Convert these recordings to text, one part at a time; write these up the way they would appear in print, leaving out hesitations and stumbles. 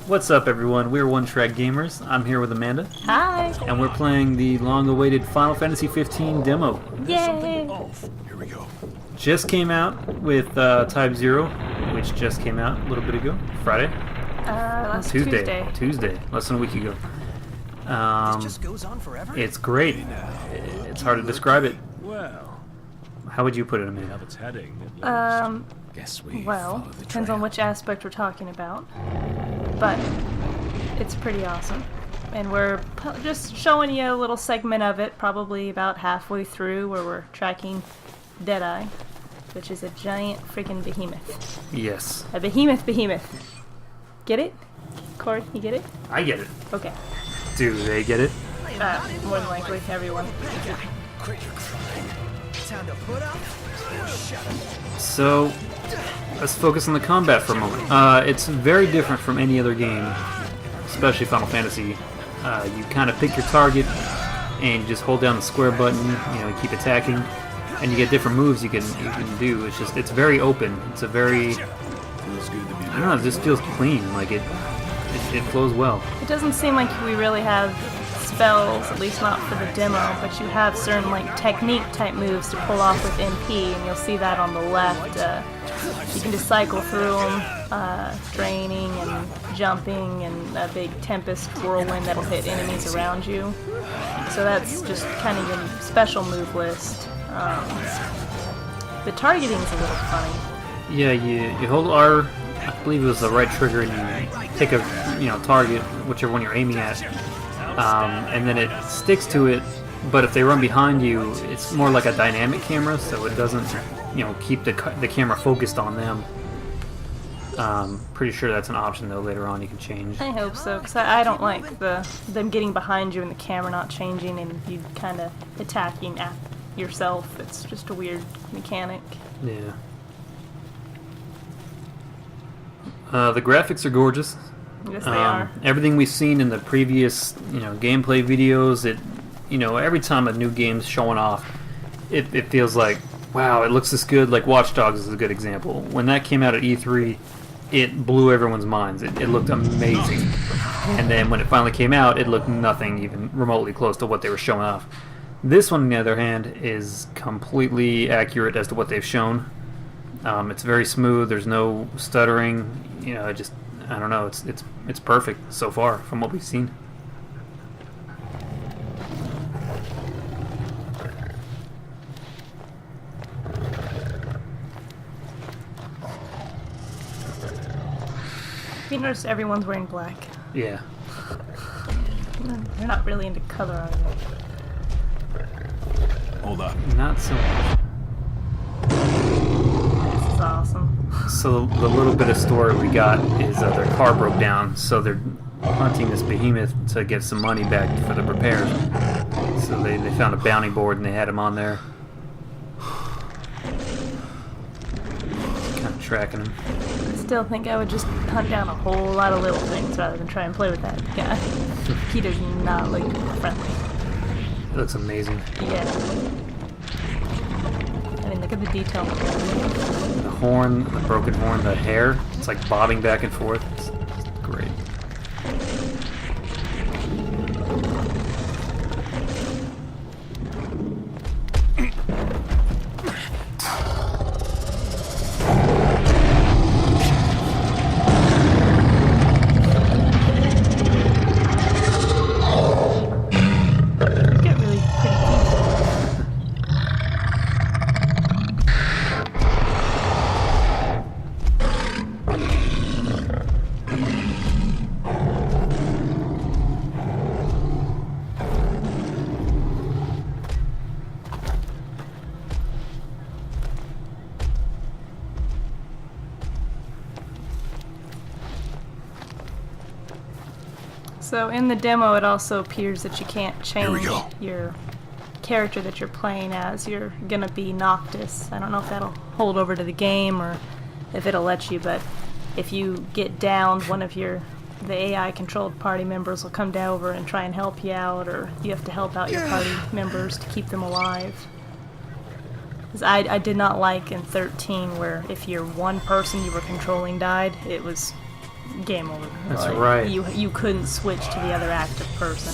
What's up, everyone? We're One Track Gamers. I'm here with Amanda. Hi! And we're playing the long-awaited Final Fantasy 15 demo. Yay! Here we go. Just came out with Type 0, which just came out a little bit ago. Friday? Last Tuesday. Tuesday. Less than a week ago. This just goes on forever? It's great. It's hard to describe it. Well, How would you put it, Amanda? it's heading. At least. Guess we Well, follow the depends trail. on which aspect we're talking about. But it's pretty awesome. And we're just showing you a little segment of it, probably about halfway through, where we're tracking Deadeye, which is a giant freaking behemoth. Yes. A behemoth. Get it? Corey, you get it? I get it. Okay. Do they get it? More than likely, everyone. Time to put up or shut up. So, let's focus on the combat for a moment. It's very different from any other game, especially Final Fantasy. You kind of pick your target, and you just hold down the square button. You keep attacking, and you get different moves you can do. It's very open. It's a very, Feels good to be I don't know. It just feels clean. Like it flows well. It doesn't seem like we really have spells, at least not for the demo, but you have certain like technique type moves to pull off with MP, and you'll see that on the left. You can just cycle through them, draining and jumping, and a big tempest whirlwind that'll hit enemies around you. So that's just kind of your special move list. The targeting's a little funny. Yeah, you hold R. I believe it was the right trigger, and you pick a target, whichever one you're aiming at. And then it sticks to it, but if they run behind you, it's more like a dynamic camera, so it doesn't, keep the camera focused on them. Pretty sure that's an option, though, later on you can change. I hope so, because I don't like them getting behind you and the camera not changing and you kind of attacking at yourself. It's just a weird mechanic. Yeah. The graphics are gorgeous. Yes, they are. Everything we've seen in the previous, gameplay videos, every time a new game's showing off, it feels like, wow, it looks this good. Like Watch Dogs is a good example. When that came out at E3, it blew everyone's minds. It looked amazing. And then when it finally came out, it looked nothing even remotely close to what they were showing off. This one, on the other hand, is completely accurate as to what they've shown. It's very smooth. There's no stuttering. I don't know. It's perfect so far from what we've seen. You notice everyone's wearing black. Yeah. They're not really into color on it. Hold up. Not so much. This is awesome. So the little bit of story we got is their car broke down, so they're hunting this behemoth to get some money back for the repairs. So they found a bounty board and they had him on there. Kind of tracking him. I still think I would just hunt down a whole lot of little things rather than try and play with that guy. He does not look friendly. It looks amazing. Yeah. I mean, look at the detail. The horn, the broken horn, the hair, it's like bobbing back and forth. It's great. Get really pretty deep. So in the demo, it also appears that you can't we change go. your character that you're playing as. You're gonna be Noctis. I don't know if that'll hold over to the game or if it'll let you, but if you get downed, one of the AI-controlled party members will come down over and try and help you out, or you have to help out your party members to keep them alive. 'Cause I did not like in 13 where if your one person you were controlling died, it was game over. That's Like, right. You couldn't switch to the other active person,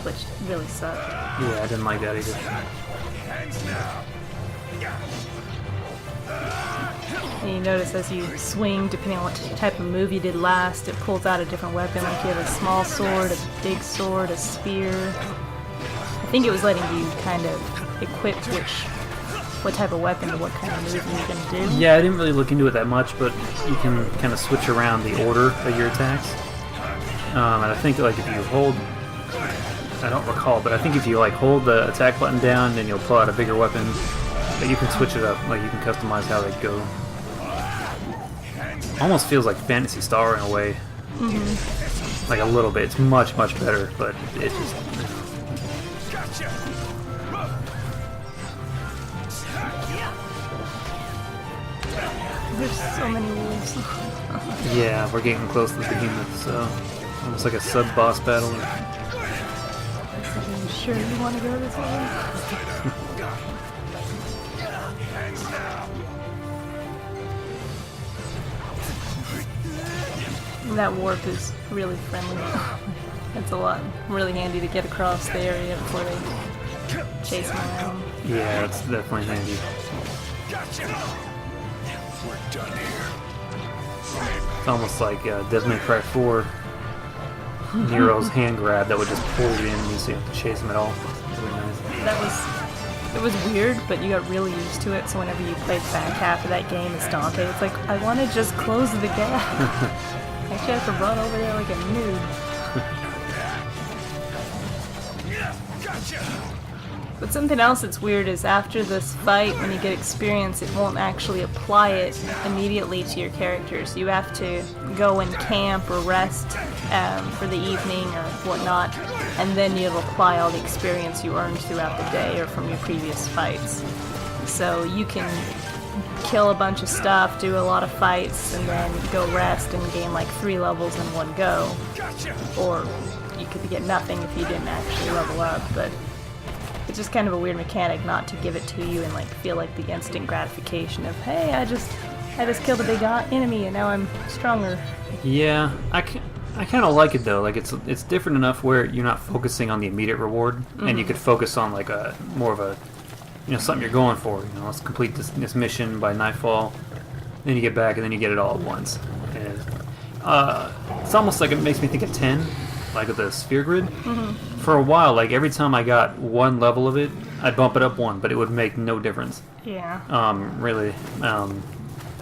which really sucked. Yeah, I didn't like that either. And you notice as you swing, depending on what type of move you did last, it pulls out a different weapon. Like you have a small sword, a big sword, a spear. I think it was letting you kind of equip what type of weapon to what kind of move you were going to do. Yeah, I didn't really look into it that much, but you can kind of switch around the order of your attacks. And I think like if you hold, I don't recall, but I think if you like hold the attack button down, then you'll pull out a bigger weapon. But you can switch it up, like you can customize how they go. Almost feels like Phantasy Star in a way. Mm-hmm. Like a little bit. It's much, much better, but it's just... There's so many wolves. Yeah, we're getting close to the behemoth, so... Almost like a sub-boss battle. Are you sure you want to go this way? That warp is really friendly. It's a lot really handy to get across the area before they chase me around. Yeah, it's definitely handy. We're done here. It's almost like Devil May Cry 4, Nero's hand grab that would just pull the enemies so you have to chase them at all. It's really nice. It was weird, but you got really used to it, so whenever you played the back half of that game as Dante, it's like, I want to just close the gap. Actually, I have to run over there like a noob. But something else that's weird is after this fight, when you get experience, it won't actually apply it immediately to your characters. You have to go and camp or rest for the evening or whatnot, and then you'll apply all the experience you earned throughout the day or from your previous fights. So you can kill a bunch of stuff, do a lot of fights, and then go rest and gain like 3 levels in one go. Or you could get nothing if you didn't actually level up, but it's just kind of a weird mechanic not to give it to you and like feel like the instant gratification of, hey, I just killed a big enemy and now I'm stronger. Yeah, I kind of like it though. Like it's different enough where you're not focusing on the immediate reward, and you could focus on like a more of a, you know, something you're going for. You know, let's complete this mission by nightfall. Then you get back and then you get it all at once. And it's almost like it makes me think of 10, like with the sphere grid. For a while, like every time I got one level of it, I'd bump it up one, but it would make no difference. Yeah. Really. And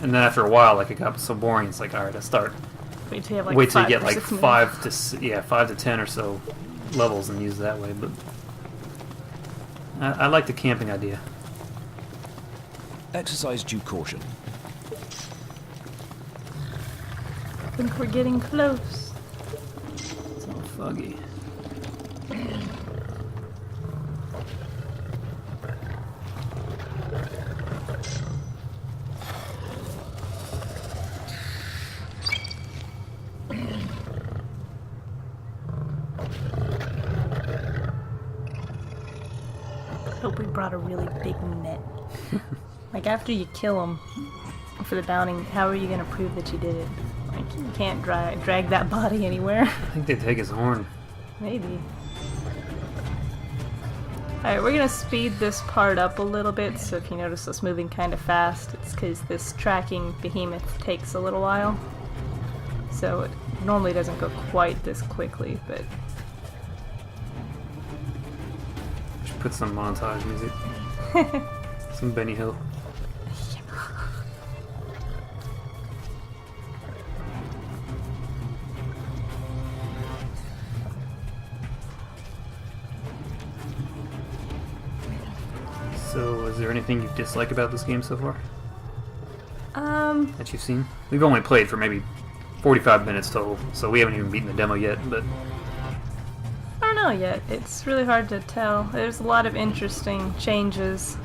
then after a while, like it got so boring. It's like, all right, let's start. Wait till you have like Wait till you 5 get or like 6 minutes. 5 to 10 or so levels and use it that way. But I like the camping idea. Exercise due caution. I think we're getting close. It's all foggy. Hope we brought a really big net. Like after you kill them for the bounty, how are you going to prove that you did it? Like you can't drag that body anywhere. I think they take his horn. Maybe. Alright, we're going to speed this part up a little bit, so if you notice us moving kind of fast, it's because this tracking behemoth takes a little while. So it normally doesn't go quite this quickly, but... Should put some montage music. Some Benny Hill. So, is there anything you dislike about this game so far that you've seen? We've only played for maybe 45 minutes total, so we haven't even beaten the demo yet, but... I don't know yet. It's really hard to tell. There's a lot of interesting changes,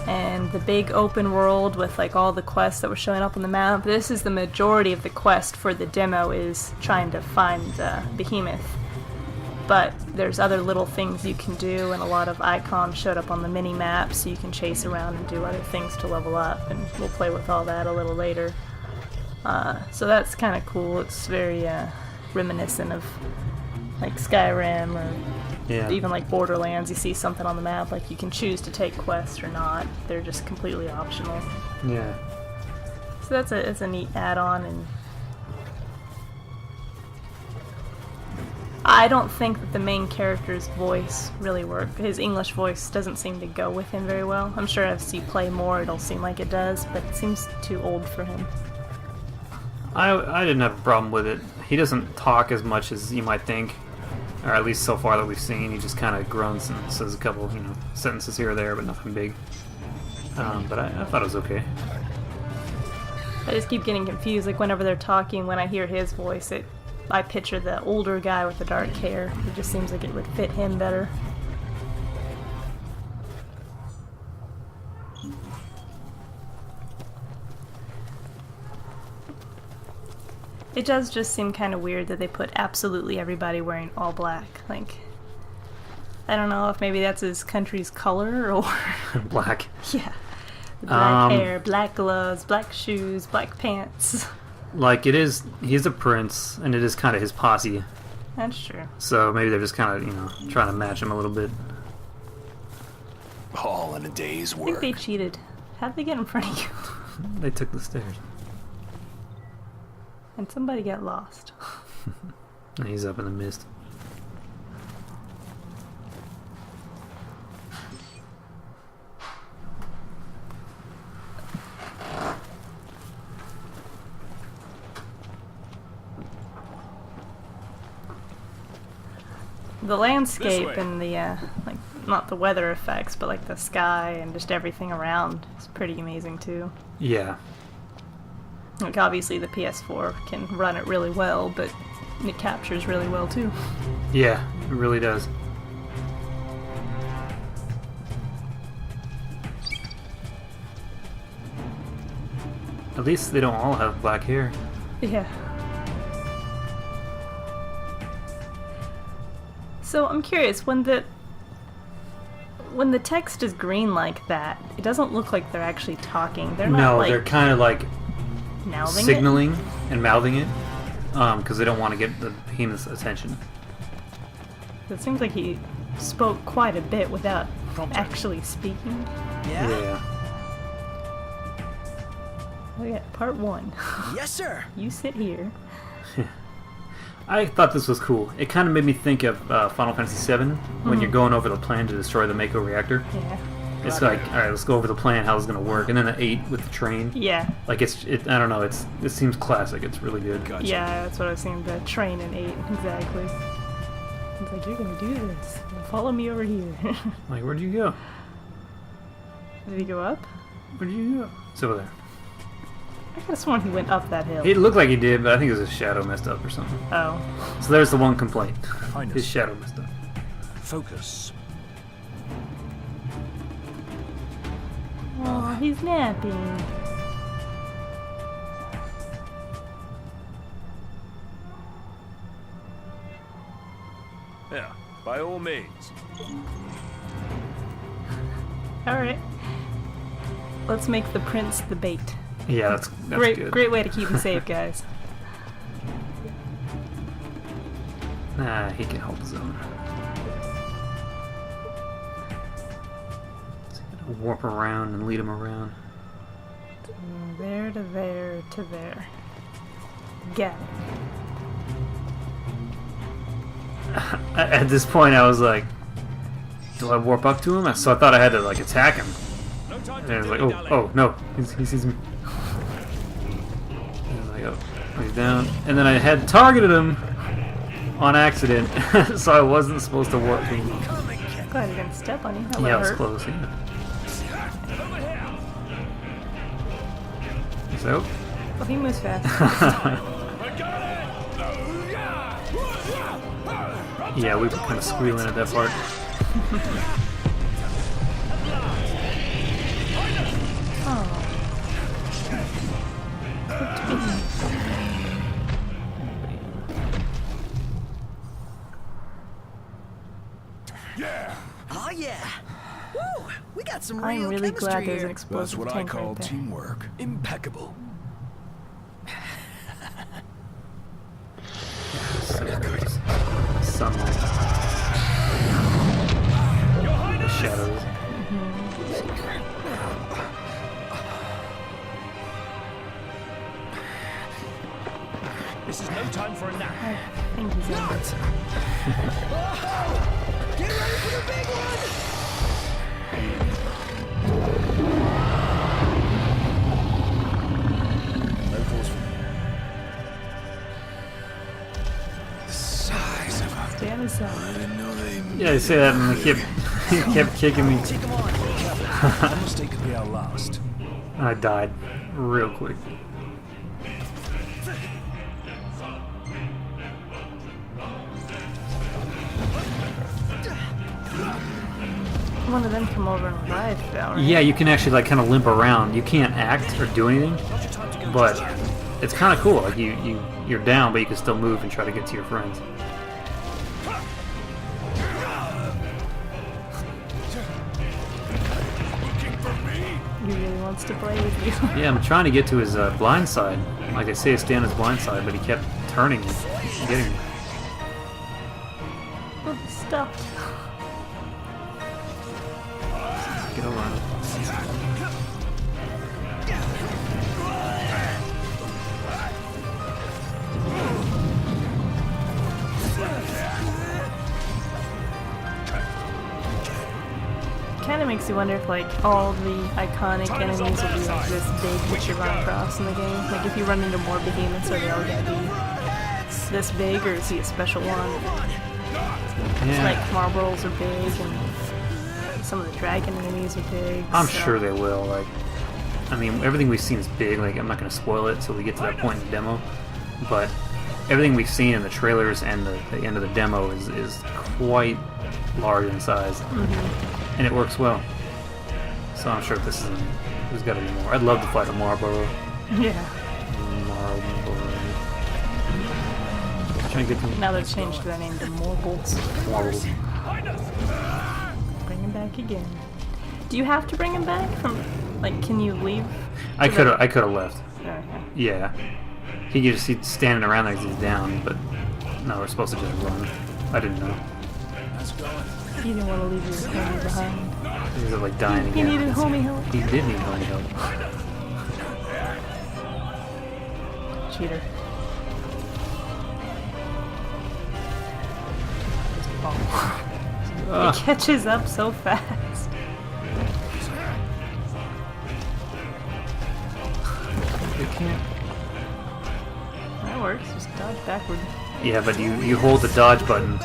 and the big open world with like all the quests that were showing up on the map. This is the majority of the quest for the demo, is trying to find Behemoth. But there's other little things you can do, and a lot of icons showed up on the mini map, so you can chase around and do other things to level up, and we'll play with all that a little later. So that's kind of cool. It's very reminiscent of like Skyrim or Yeah. even like Borderlands. You see something on the map, like you can choose to take quests or not. They're just completely optional. Yeah. So it's a neat add-on, and I don't think that the main character's voice really worked. His English voice doesn't seem to go with him very well. I'm sure as you play more, it'll seem like it does, but it seems too old for him. I didn't have a problem with it. He doesn't talk as much as you might think, or at least so far that we've seen. He just kind of grunts and says a couple, sentences here or there, but nothing big. But I thought it was okay. I just keep getting confused. Like whenever they're talking, when I hear his voice, I picture the older guy with the dark hair. It just seems like it would fit him better. It does just seem kind of weird that they put absolutely everybody wearing all black. Like, I don't know if maybe that's his country's color or... Black. Yeah. Black hair, black gloves, black shoes, black pants. Like, he's a prince, and it is kind of his posse. That's true. So maybe they're just kind of, trying to match him a little bit. All in a day's I work. think they cheated. How'd they get in front of you? They took the stairs. And somebody got lost. And he's up in the mist. The landscape way. and the, like, not the weather effects, but like the sky and just everything around is pretty amazing too. Yeah. Like, obviously the PS4 can run it really well, but it captures really well too. Yeah, it really does. At least they don't all have black hair. Yeah. So I'm curious, when the text is green like that, it doesn't look like they're actually talking. They're not No, like they're kind of like mouthing signaling and mouthing it, because they don't want to get the behemoth's attention. it. It seems like he spoke quite a bit without actually speaking. Yeah. Oh yeah, part 1. Yes, sir. You sit here. I thought this was cool. It kind of made me think of Final Fantasy VII when you're going over the plan to destroy the Mako reactor. Yeah. It's like, all right, let's go over the plan, how it's going to work, and then the 8 with the train. Yeah. Like I don't know. It seems classic. It's really good. Gotcha. Yeah, that's what I was saying. The train in 8, exactly. It's like, you're gonna do this. Follow me over here. Like, where'd you go? Did he go up? Where'd you go? It's over there. I could have sworn he went up that hill. It looked like he did, but I think it was his shadow messed up or something. Oh. So there's the one complaint. Highness. His shadow messed up. Focus. Oh, he's napping. Yeah, by all means. Alright. Let's make the prince the bait. Yeah, that's Great good. great way to keep him safe, guys. Nah, he can hold his own. So you gotta warp around and lead him around. There to there to there. Get it. At this point, I was like, do I warp up to him? So I thought I had to like attack him. No time And I was like, oh no, he sees me. And I was like, oh, he's down. And then I had targeted him on accident, so I wasn't supposed to warp to him. Glad he didn't step on you. That Yeah, would it was hurt. close. Yeah. So, Well, he moves fast. yeah, we were kind of squealing at that part. Oh yeah. Woo! We got some real I'm really glad chemistry there's an here. explosive That's what I tank call right there. teamwork. Impeccable. This is no time for a nap. I think he's in. Get ready for the big one! No cause for The size of a... Stan is I didn't know they. Yeah, I say that and he kept kicking me. Take him on. That mistake could be our last. I died real quick. one of them come over and revive though, right? Yeah, you can actually like kind of limp around. You can't act or do anything, but it's kind of cool. Like you're down, but you can still move and try to get to your friends. He really wants to play with you. Yeah, I'm trying to get to his blind side. Like I say, stay on his blind side, but he kept turning and getting me. Oh, he's stuck. Get over on him. Kind of makes you wonder if like all the iconic enemies will be like this big that you run across in the game. Like if you run into more behemoths, are they all gonna be this big, or is he a special one? Yeah. Like Marlboros are big, and some of the dragon enemies are big. I'm so- sure they will. Like, I mean, everything we've seen is big. Like, I'm not going to spoil it till we get to that point in the demo, but everything we've seen in the trailers and the end of the demo is quite large in size, and it works well. So I'm sure this isn't. There's got to be more. I'd love to fight a Marlboro. Yeah. Marlboro. Trying to get to Now they've changed their name to Morgels. Marlboro. Bring him back again. Do you have to bring him back from? Like, can you leave? I could have left. Okay. Yeah. He's standing around like he's down, but no, we're supposed to just run. I didn't know. You didn't want to leave your homie behind. He was like dying He again. needed homie help. He did need homie help. Cheater. Ugh. It catches up so fast. You can't. That works. Just dodge backward. Yeah, but you hold the dodge button,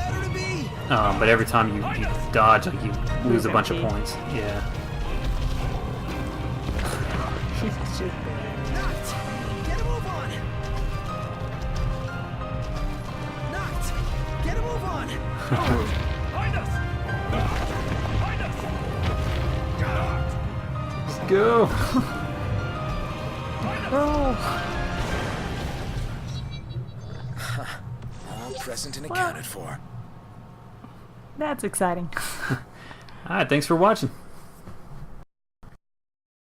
but every time you dodge, like you lose a bunch of MP. points. Yeah. He's just Get a move on. Knocked. Get a move on. Let's go. Oh. All present and accounted for. That's exciting. All right, thanks for watching.